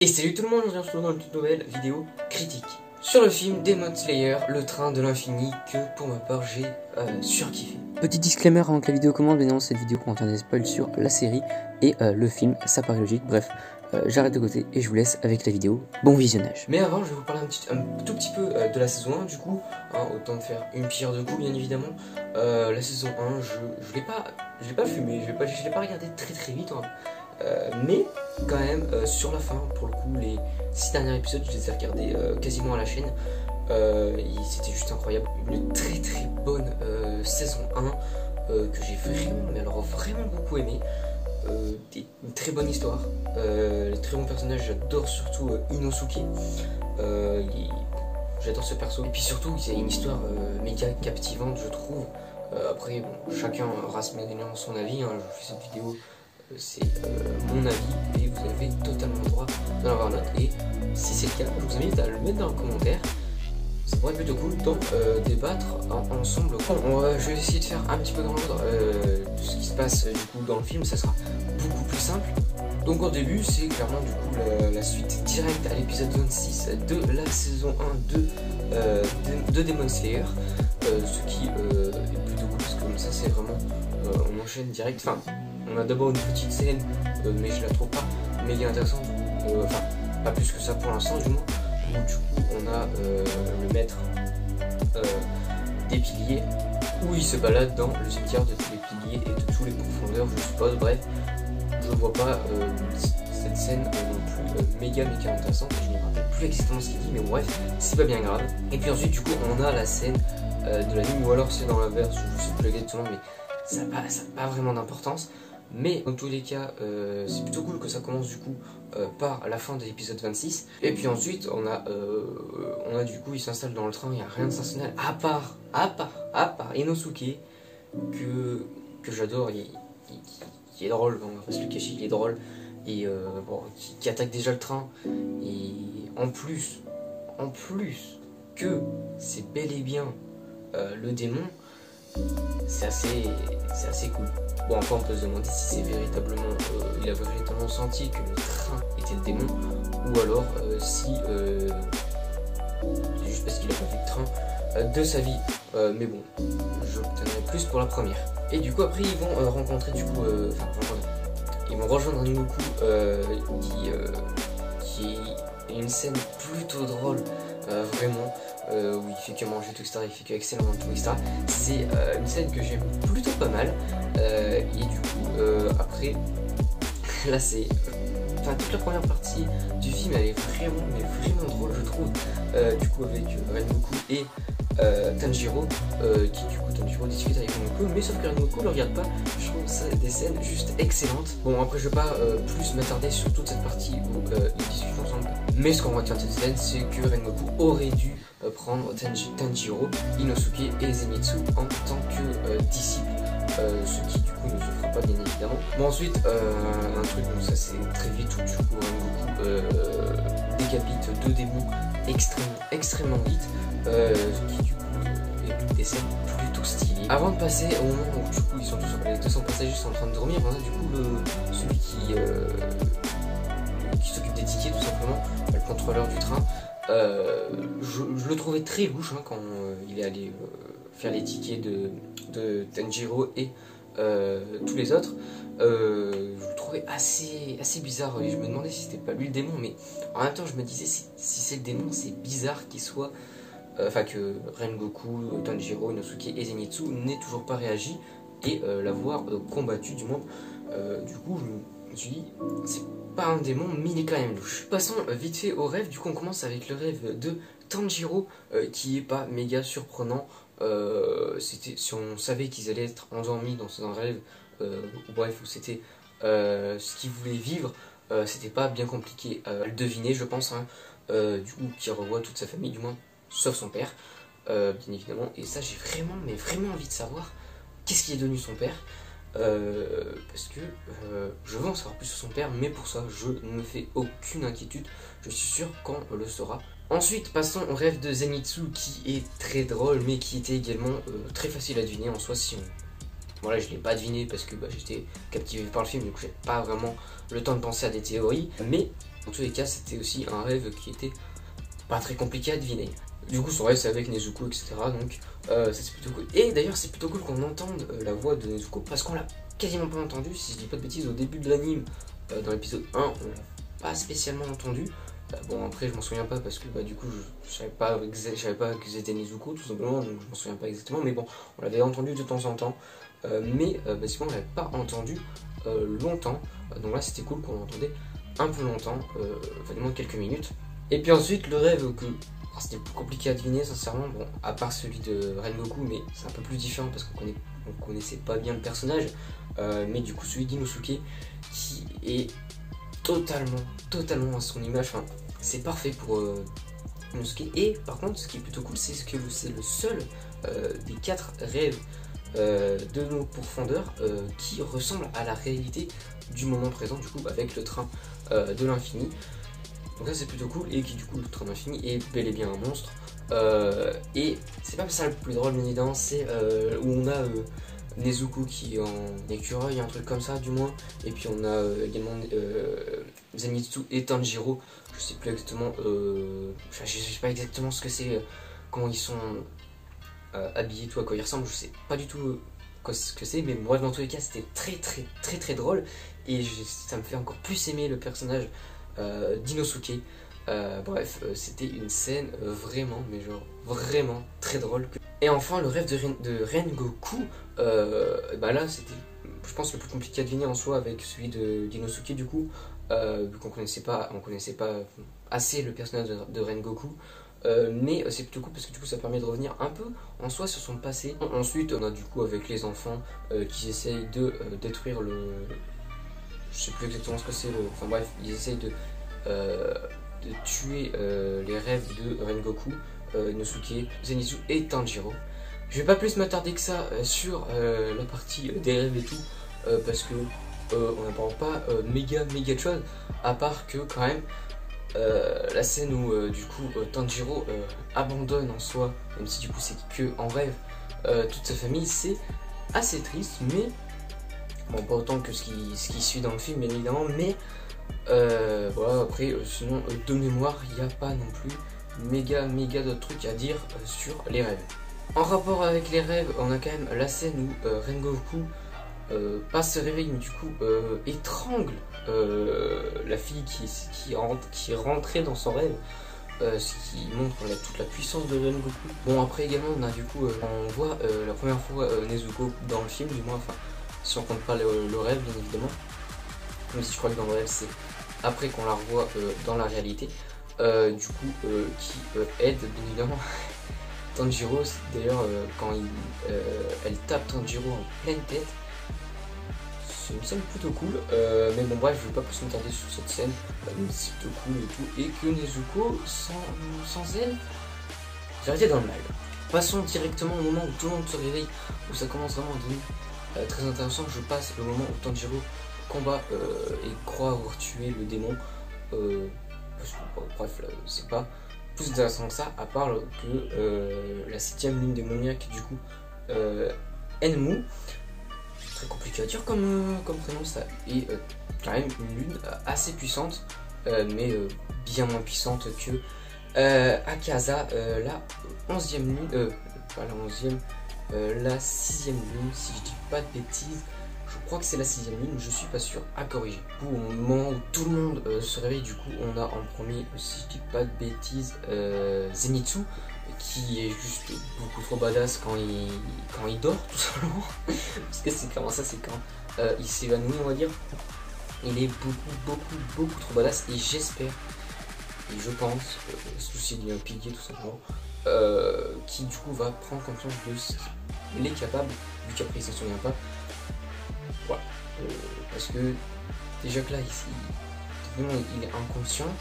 Et salut tout le monde, on se retrouve dans une toute nouvelle vidéo critique sur le film Demon Slayer, le train de l'infini, que pour ma part j'ai surkiffé. Petit disclaimer avant que la vidéo commence, bien évidemment cette vidéo contient des spoils sur la série et le film, ça paraît logique, bref. J'arrête de côté et je vous laisse avec la vidéo. Bon visionnage. Mais avant, je vais vous parler un tout petit peu de la saison 1 du coup. Autant de faire une pierre deux coups, bien évidemment. La saison 1, je l'ai pas fumé, je l'ai pas regardé très vite. Mais quand même, sur la fin, pour le coup, les 6 derniers épisodes, je les ai regardés quasiment à la chaîne. C'était juste incroyable. Une très bonne saison 1 que j'ai vraiment beaucoup aimé. Une très bonne histoire, les très bons personnages, j'adore surtout Inosuke, j'adore ce perso, et puis surtout il y a une histoire méga captivante je trouve. Après bon, chacun aura son avis, hein. Je fais cette vidéo, c'est mon avis et vous avez totalement le droit d'en avoir un autre, et si c'est le cas, je vous invite à le mettre dans le commentaire. Ça pourrait être plutôt cool d'en débattre ensemble. Bon, je vais essayer de faire un petit peu dans l'ordre de ce qui se passe du coup dans le film, ça sera beaucoup plus simple. Donc au début c'est clairement du coup la suite directe à l'épisode 26 de la saison 1 de Demon Slayer, ce qui est plutôt cool parce que comme ça c'est vraiment on enchaîne direct. Enfin on a d'abord une petite scène mais je la trouve pas méga intéressante, enfin pas plus que ça pour l'instant du moins. Du coup on a le maître des piliers où il se balade dans le cimetière de tous les piliers et de tous les profondeurs je suppose. Bref, je vois pas cette scène non plus méga intéressante, je ne me rappelle plus exactement ce qu'il dit, mais bref, c'est pas bien grave. Et puis ensuite du coup on a la scène de la nuit, ou alors c'est dans l'inverse, je sais plus exactement, mais ça n'a pas vraiment d'importance. Mais dans tous les cas, c'est plutôt cool que ça commence du coup par la fin de l'épisode 26. Et puis ensuite, on a du coup, il s'installe dans le train, il n'y a rien de sensationnel à part Inosuke, que j'adore, qui est drôle, on va pas se le cacher, il est drôle, et bon, qui attaque déjà le train, et en plus que c'est bel et bien le démon. C'est assez cool. Bon, après on peut se demander si c'est véritablement il a véritablement senti que le train était le démon, ou alors si c'est juste parce qu'il a pas vu le train de sa vie. Mais bon, j'obtiendrai plus pour la première. Et du coup après ils vont rencontrer du coup ils vont rejoindre un Goku qui est une scène plutôt drôle, vraiment. Où il fait que manger tout, etc. Il fait que excellent tout, etc. C'est une scène que j'aime plutôt pas mal. Et du coup, après, là c'est. Enfin, toute la première partie du film, elle est vraiment drôle, je trouve. Du coup, avec Rengoku et Tanjiro, qui du coup, Tanjiro discute avec Rengoku, mais sauf que Rengoku le regarde pas. Je trouve ça des scènes juste excellentes. Bon, après, je vais pas plus m'attarder sur toute cette partie où ils discutent ensemble. Mais ce qu'on retient de cette scène, c'est que Rengoku aurait dû prendre Tanjiro, Inosuke et Zenitsu en tant que disciples, ce qui du coup ne se fera pas bien évidemment. Bon, ensuite un truc, donc ça c'est très vite où du coup Rengoku décapite deux démons extrêmement vite, ce qui du coup est des scènes plutôt stylées. Avant de passer au moment où du coup ils sont tous, les 200 passagers sont en train de dormir, on a du coup celui qui s'occupe des tickets tout simplement, le contrôleur du train. Je le trouvais très louche hein, quand il est allé faire les tickets de Tanjiro et tous les autres. Je le trouvais assez bizarre, et je me demandais si c'était pas lui le démon, mais en même temps je me disais si c'est le démon, c'est bizarre qu'il soit enfin que Rengoku, Tanjiro, Inosuke et Zenitsu n'aient toujours pas réagi et l'avoir combattu du moins. Du coup je me suis dit c'est pas un démon, mais il est quand même louche. Passons vite fait au rêve. Du coup on commence avec le rêve de Tanjiro, qui est pas méga surprenant. Si on savait qu'ils allaient être endormis dans un rêve, ou bref, où c'était ce qu'ils voulaient vivre, c'était pas bien compliqué à le deviner, je pense, hein. Du coup qui revoit toute sa famille, du moins sauf son père, bien évidemment. Et ça j'ai vraiment envie de savoir qu'est-ce qui est devenu son père. Parce que je veux en savoir plus sur son père, mais pour ça je ne me fais aucune inquiétude, je suis sûr qu'on le saura. Ensuite passons au rêve de Zenitsu, qui est très drôle mais qui était également très facile à deviner en soi. Si on... Voilà, je ne l'ai pas deviné parce que j'étais captivé par le film, donc j'ai pas vraiment le temps de penser à des théories, mais Dans tous les cas, c'était aussi un rêve qui était pas très compliqué à deviner. Du coup, son rêve c'est avec Nezuko, etc. Donc ça c'est plutôt cool. Et d'ailleurs, c'est plutôt cool qu'on entende la voix de Nezuko parce qu'on l'a quasiment pas entendu. Si je dis pas de bêtises, au début de l'anime, dans l'épisode 1, on l'a pas spécialement entendu. Bon, après, je m'en souviens pas parce que du coup, je savais pas que c'était Nezuko tout simplement, donc je m'en souviens pas exactement. Mais bon, on l'avait entendu de temps en temps, mais basiquement, on l'avait pas entendu longtemps. Donc là, c'était cool qu'on l'entendait un peu longtemps, vraiment quelques minutes. Et puis ensuite, le rêve que c'était plus compliqué à deviner, sincèrement, bon, à part celui de Rengoku, mais c'est un peu plus différent parce qu'on connaissait pas bien le personnage, mais du coup, celui d'Inosuke qui est totalement à son image. Enfin, c'est parfait pour Inosuke. Et par contre, ce qui est plutôt cool, c'est que c'est le seul des 4 rêves de nos profondeurs qui ressemble à la réalité du moment présent, du coup, avec le train de l'infini. Donc ça c'est plutôt cool, et qui du coup le train d'infini est bel et bien un monstre. Et c'est pas ça le plus drôle bien évidemment, c'est où on a Nezuko qui est en écureuil, un truc comme ça du moins. Et puis on a également Zenitsu et Tanjiro, je sais plus exactement, je sais pas exactement ce que c'est, comment ils sont habillés, tout à quoi ils ressemblent, je sais pas du tout ce que c'est, mais bref, dans tous les cas c'était très drôle, et ça me fait encore plus aimer le personnage d'Inosuke. Bref, c'était une scène vraiment, mais genre vraiment très drôle. Et enfin, le rêve de Rengoku, là c'était, je pense, le plus compliqué à deviner en soi avec celui d'Inosuke du coup, vu qu'on connaissait pas assez le personnage de Rengoku. Mais c'est plutôt cool parce que du coup ça permet de revenir un peu en soi sur son passé. Ensuite on a du coup avec les enfants qui essayent de détruire le... Je sais plus exactement ce que c'est, enfin bref, ils essayent de tuer les rêves de Rengoku, Inosuke, Zenitsu et Tanjiro. Je vais pas plus m'attarder que ça sur la partie des rêves et tout, parce que on n'apprend pas méga de choses, à part que quand même la scène où du coup Tanjiro abandonne en soi, même si du coup c'est que en rêve, toute sa famille, c'est assez triste, mais bon, pas autant que ce qui suit dans le film bien évidemment, mais voilà, après sinon de mémoire il n'y a pas non plus méga d'autres trucs à dire sur les rêves. En rapport avec les rêves, on a quand même la scène où Rengoku pas se réveille, mais du coup étrangle la fille qui est rentrée dans son rêve, ce qui montre toute la puissance de Rengoku. Bon, après également on a du coup on voit la première fois Nezuko dans le film, du moins, enfin si on compte pas le rêve bien évidemment, même si je crois que dans le rêve c'est après qu'on la revoit dans la réalité, du coup qui aide bien évidemment Tanjiro. D'ailleurs quand elle tape Tanjiro en pleine tête, c'est une scène plutôt cool, mais bon bref, je vais pas plus m'attarder sur cette scène, c'est plutôt cool et tout, et que Nezuko, sans elle, j'aurais été dans le mal. Passons directement au moment où tout le monde se réveille, où ça commence vraiment à devenir très intéressant. Je passe le moment où Tanjiro combat et croit avoir tué le démon, parce que, bon, bref, c'est pas plus intéressant que ça, à part que la 7ème lune démoniaque, du coup, Enmu, très compliqué à dire comme prénom, ça est quand même une lune assez puissante, mais bien moins puissante que Akaza, la 11ème lune, pas la 11ème, la 6ème lune, si je dis pas de bêtises. Je crois que c'est la 6ème lune, je suis pas sûr, à corriger. Du coup, au moment où tout le monde se réveille, du coup, on a en premier, si je dis pas de bêtises, Zenitsu, qui est juste beaucoup trop badass quand il dort, tout simplement. Parce que c'est clairement ça, c'est quand il s'évanouit, on va dire. Il est beaucoup trop badass, et j'espère, et je pense, souci d'un pilier tout simplement, qui du coup va prendre conscience de ce qu'il est capable, vu qu'après il s'en souvient pas. Voilà, parce que déjà que là il est inconscient,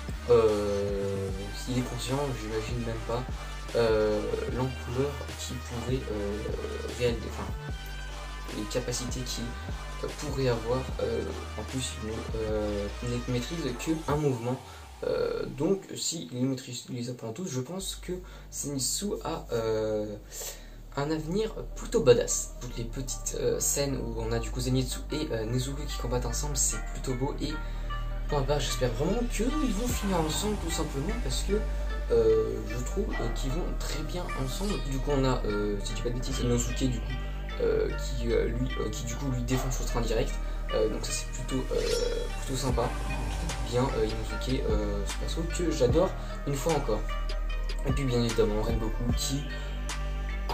s'il est conscient, j'imagine même pas l'ampleur qui pourrait les capacités qu'il pourrait avoir. En plus il ne maîtrise qu'un mouvement, donc s'il les apprend tous, je pense que Zenitsu a un avenir plutôt badass. Toutes les petites scènes où on a du coup Zenitsu et Nezuko qui combattent ensemble, c'est plutôt beau, et Pour ma part, j'espère vraiment qu'ils vont finir ensemble tout simplement parce que je trouve qu'ils vont très bien ensemble. Du coup, on a, si je dis pas de bêtises, Inosuke du coup, qui du coup lui défonce le train direct. Donc ça c'est plutôt sympa. Bien Inosuke, ce perso que j'adore une fois encore. Et puis bien évidemment Rengoku qui,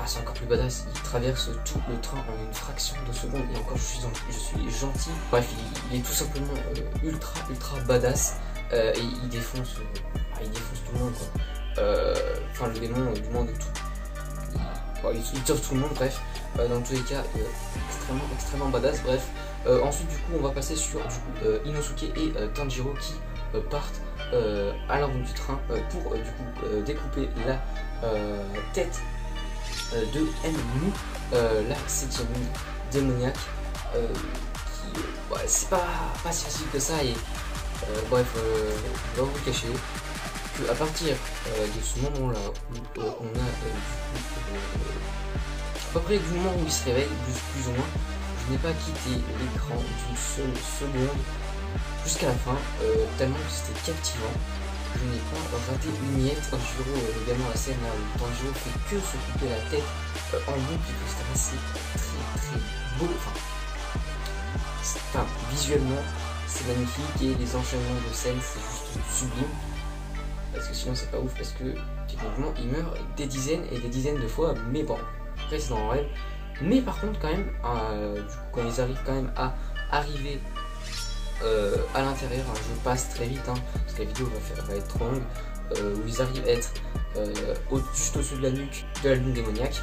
c'est encore plus badass, il traverse tout le train en une fraction de seconde et encore je suis gentil. Bref, il est tout simplement ultra badass et il défonce tout le monde quoi. Enfin le démon du monde et tout. Il tire tout le monde, bref. Dans tous les cas, extrêmement badass, bref. Ensuite du coup on va passer sur Inosuke et Tanjiro qui partent à l'avant du train pour du coup découper la tête de Enmu, la 7ème lune démoniaque qui c'est pas si facile que ça et bref je vais vous cacher que à partir de ce moment là où on a à peu près du moment où il se réveille plus ou moins, je n'ai pas quitté l'écran d'une seule seconde jusqu'à la fin, tellement que c'était captivant. Je n'ai pas raté une miette. Tanjiro, également la scène là où Tanjiro fait que se couper la tête en boucle, c'est très beau. Enfin, visuellement, c'est magnifique et les enchaînements de scènes, c'est juste sublime. Parce que sinon, c'est pas ouf parce que techniquement, il meurt des dizaines et des dizaines de fois, mais bon, après, c'est dans le rêve. Mais par contre, quand même, du coup, quand ils arrivent quand même à arriver à l'intérieur, je passe très vite parce que la vidéo va être trop longue, où ils arrivent à être juste au-dessus de la nuque de la lune démoniaque.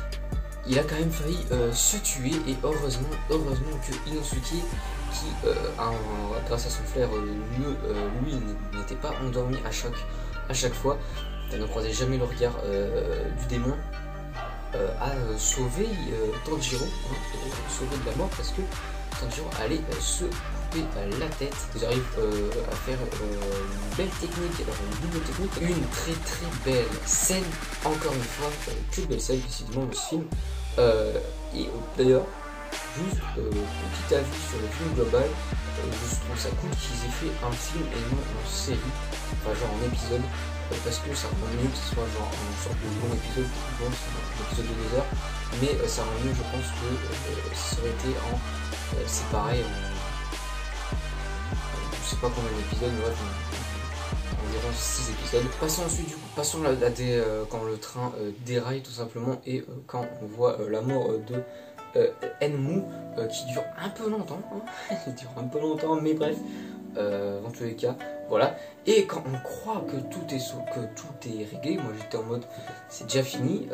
Il a quand même failli se tuer et heureusement que Inosuke qui grâce à son frère lui n'était pas endormi à chaque fois, il ne croisait jamais le regard du démon, a sauvé Tanjiro, sauvé de la mort parce que Tanjiro allait se couper la tête. Ils arrivent à faire une belle technique, une double technique, une très belle scène, encore une fois, que belle scène décidément de ce film. Et d'ailleurs, juste petit avis sur le film global, je trouve ça cool qu'ils aient fait un film et non en série, enfin genre en épisode, parce que ça rend mieux que ce soit genre une sorte de long épisode, bon, un épisode de 2 heures, mais ça rend mieux, je pense, que ça aurait été en séparé je sais pas combien d'épisodes, mais bref, environ 6 épisodes. Passons ensuite, du coup, quand le train déraille tout simplement et quand on voit la mort de Enmu qui dure un peu longtemps, il dure un peu longtemps, mais bref, dans tous les cas, voilà. Et quand on croit que tout est réglé, moi j'étais en mode c'est déjà fini.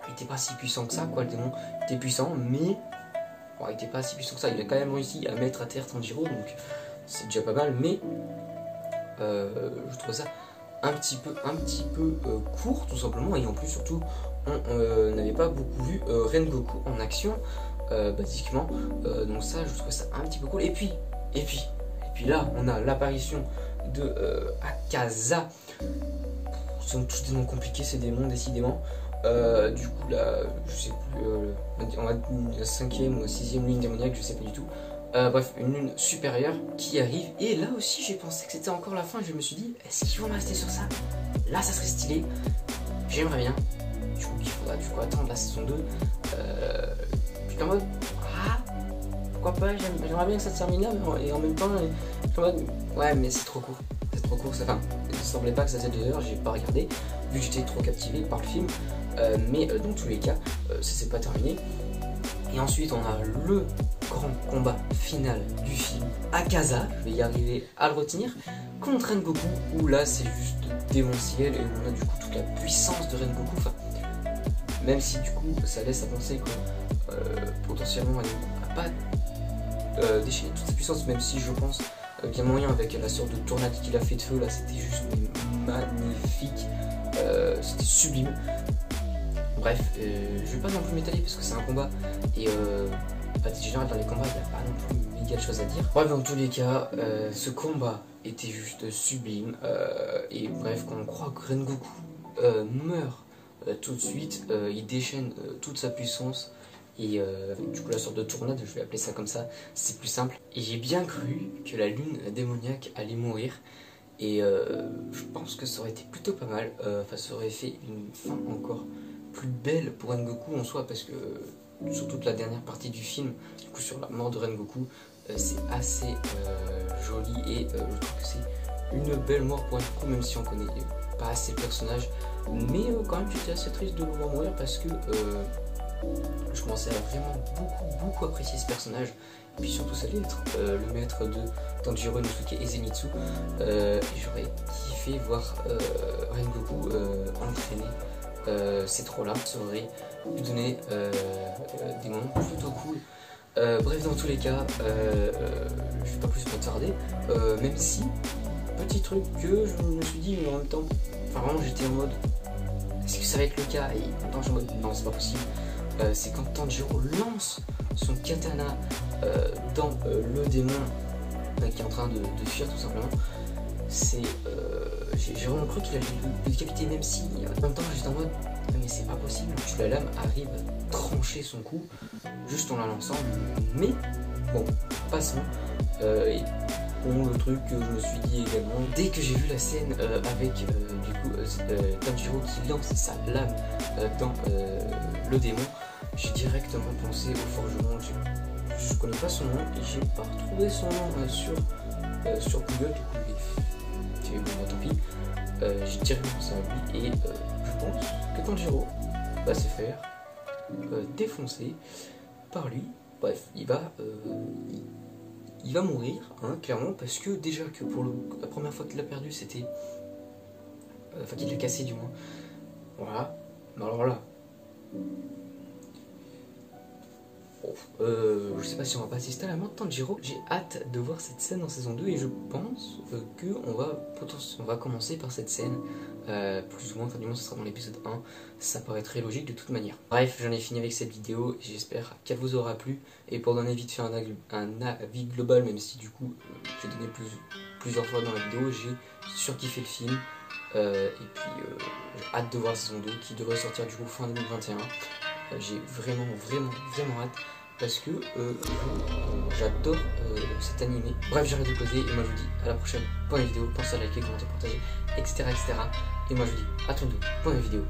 Il était pas si puissant que ça, quoi, le démon était puissant, mais bon, il était pas si puissant que ça. Il a quand même réussi à mettre à terre Tanjiro, donc c'est déjà pas mal, mais je trouve ça un petit peu court tout simplement, et en plus surtout on n'avait pas beaucoup vu Rengoku en action basiquement, donc ça je trouve ça un petit peu cool. Et puis là on a l'apparition de Akaza. Ce sont tous des noms compliqués ces démons décidément. Du coup là je sais plus, on va la 5ème ou 6ème lune démoniaque, je sais pas du tout. Bref, une lune supérieure qui arrive, et là aussi j'ai pensé que c'était encore la fin. Je me suis dit, est-ce qu'ils vont rester sur ça? Là ça serait stylé, j'aimerais bien. Du coup il faudra attendre la saison 2. J'étais en mode, pourquoi pas, j'aimerais bien que ça se termine là, et en même temps j'étais en mode, ouais mais c'est trop court, enfin, il ne semblait pas que ça faisait 2 heures, j'ai pas regardé vu que j'étais trop captivé par le film, mais dans tous les cas ça s'est pas terminé. Et ensuite on a le grand combat final du film, Akaza, je vais y arriver à le retenir, contre Rengoku, où là c'est juste démentiel et on a du coup toute la puissance de Rengoku, enfin, même si du coup ça laisse à penser que potentiellement Rengoku n'a pas déchaîné toute sa puissance, même si je pense bien moyen avec la sorte de tornade qu'il a fait de feu là, c'était juste magnifique, c'était sublime. Bref, je vais pas non plus m'étaler parce que c'est un combat et en général dans les combats il n'y a pas non plus méga de choses à dire. Bref, dans tous les cas, ce combat était juste sublime, et bref, quand on croit que Rengoku meurt tout de suite, il déchaîne toute sa puissance, et du coup la sorte de tornade, je vais appeler ça comme ça, c'est plus simple. Et j'ai bien cru que la lune démoniaque allait mourir, et je pense que ça aurait été plutôt pas mal, enfin ça aurait fait une fin encore plus belle pour Rengoku en soi, parce que sur toute la dernière partie du film, du coup sur la mort de Rengoku, c'est assez joli, et je trouve que c'est une belle mort pour Rengoku, même si on connaît pas assez le personnage. Mais quand même j'étais assez triste de le voir mourir, parce que je commençais à vraiment beaucoup apprécier ce personnage. Et puis surtout ça allait être le maître de Tanjiro, Inosuke et Zenitsu, et j'aurais kiffé voir Rengoku entraîner ces trois là. Ça aurait pu donner des moments plutôt cool. Bref, dans tous les cas, je vais pas plus m'attarder, même si, petit truc que je me suis dit, mais en même temps, enfin vraiment j'étais en mode, est-ce que ça va être le cas? Et en même temps je suis en mode, non c'est pas possible. C'est quand Tanjiro lance son katana dans le démon qui est en train de fuir tout simplement. C'est, j'ai vraiment cru qu'il allait le décapiter, même si en même temps j'étais en mode, mais c'est pas possible que la lame arrive à trancher son cou juste en la lançant. Mais bon, passons. Et bon, le truc que je me suis dit également, dès que j'ai vu la scène avec du coup Tanjiro qui lance sa lame dans le démon, j'ai directement pensé au forgeron. Je connais pas son nom et j'ai pas retrouvé son nom sur Google, du coup bon, tant pis. J'ai directement pensé à lui, et je pense que Tanjiro va se faire défoncer par lui. Bref, il va mourir, hein, clairement, parce que déjà que pour la première fois qu'il l'a perdu, c'était... Enfin, qu'il l'a cassé du moins. Voilà. Mais alors là... Bon, je sais pas si on va pas assister à la mort de Tanjiro. J'ai hâte de voir cette scène en saison 2, et je pense qu'on va commencer par cette scène, plus ou moins, enfin du moins ce sera dans l'épisode 1, ça paraît très logique de toute manière. Bref, j'en ai fini avec cette vidéo, j'espère qu'elle vous aura plu, et pour donner vite fait un avis global, même si du coup j'ai donné plusieurs fois dans la vidéo, j'ai surkiffé le film, et puis j'ai hâte de voir la saison 2 qui devrait sortir du coup fin 2021. J'ai vraiment hâte, parce que j'adore cet animé. Bref, j'arrête de causer, et moi je vous dis à la prochaine pour une vidéo. Pensez à liker, commenter, partager, etc. Et moi je vous dis à très bientôt pour une vidéo.